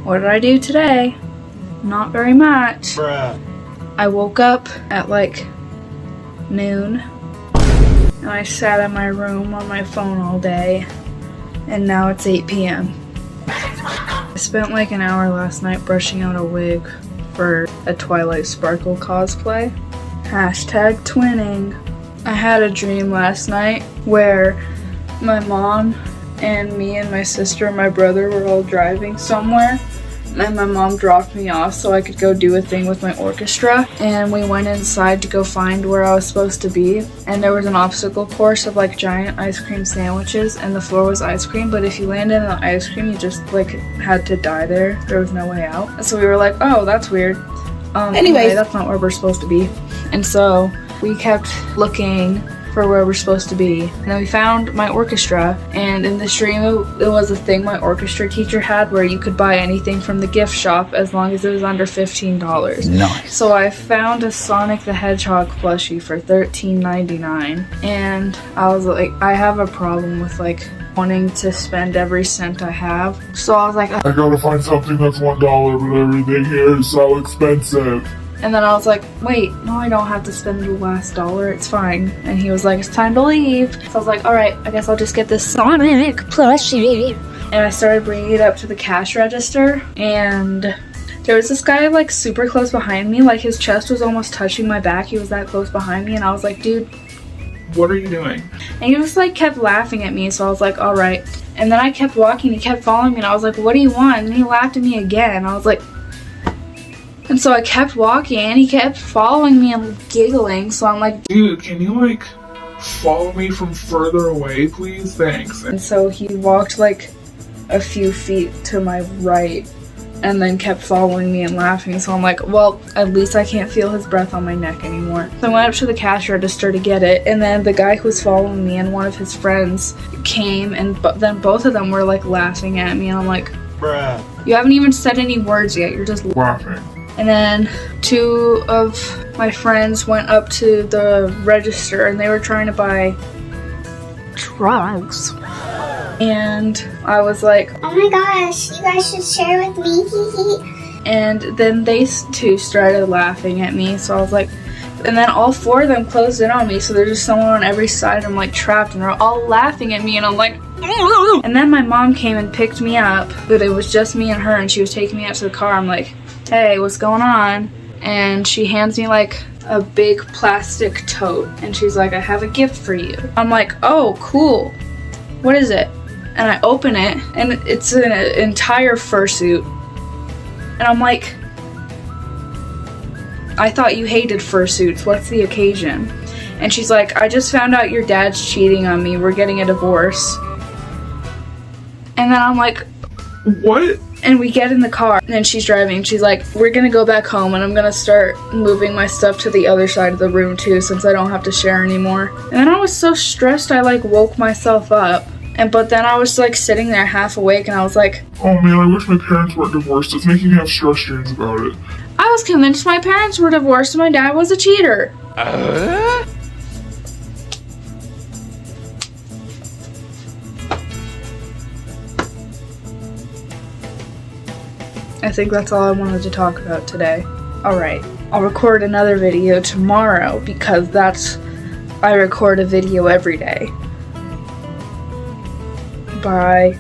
what did I do today? Not very much. Bruh. I woke up at like noon and I sat in my room on my phone all day, and now it's 8 p.m. I spent like an hour last night brushing out a wig for a Twilight Sparkle cosplay. Hashtag twinning. I had a dream last night where my mom and me and my sister and my brother were all driving somewhere, and my mom dropped me off so I could go do a thing with my orchestra, and we went inside to go find where I was supposed to be, and there was an obstacle course of like giant ice cream sandwiches, and the floor was ice cream, but if you landed in the ice cream you just like had to die there. There was no way out. And so we were like, oh, that's weird. Anyway, that's not where we're supposed to be. And so we kept looking for where we're supposed to be, and then we found my orchestra, and in this dream it was a thing my orchestra teacher had where you could buy anything from the gift shop as long as it was under $15. Nice. So I found a Sonic the Hedgehog plushie for $13.99, and I was like, I have a problem with like wanting to spend every cent I have, so I was like, I gotta find something that's $1, but everything here is so expensive. and then I was like, wait, no, I don't have to spend the last dollar, it's fine. And he was like, it's time to leave. So I was like, alright, I guess I'll just get this Sonic plushie. And I started bringing it up to the cash register, and there was this guy like super close behind me, like his chest was almost touching my back, he was that close behind me, and I was like, dude, What are you doing? and he just like kept laughing at me, so I was like, alright. And then I kept walking, he kept following me, and I was like, what do you want? And he laughed at me again. I was like, and so I kept walking, and he kept following me and giggling, so I'm like, Dude, can you like follow me from further away, please? Thanks. and so he walked like a few feet to my right and then kept following me and laughing, so I'm like, well, at least I can't feel his breath on my neck anymore. So I went up to the cash register to get it, and then the guy who was following me and one of his friends came, and then both of them were like laughing at me, and I'm like, Bruh. you haven't even said any words yet, you're just Laughing. And then two of my friends went up to the register and they were trying to buy drugs. And I was like, Oh my gosh, you guys should share with me. and then they too started laughing at me, so I was like, and then all four of them closed in on me, so there's just someone on every side. I'm like trapped, and they're all laughing at me, and I'm like, and then my mom came and picked me up, but it was just me and her, and she was taking me out to the car. I'm like, hey, what's going on? And she hands me like a big plastic tote, and she's like, I have a gift for you. I'm like, oh, cool. What is it? And I open it, and it's an entire fursuit. And I'm like, I thought you hated fursuits. What's the occasion? And she's like, I just found out your dad's cheating on me. We're getting a divorce. And then I'm like, What? and we get in the car, and she's driving. She's like, we're gonna go back home, and I'm gonna start moving my stuff to the other side of the room too, since I don't have to share anymore. And then I was so stressed, I like woke myself up. But then I was like sitting there half awake, and I was like, Oh man, I wish my parents weren't divorced. It's making me have stress dreams about it. I was convinced my parents were divorced and my dad was a cheater. I think that's all I wanted to talk about today. Alright, I'll record another video tomorrow because I record a video every day. Bye.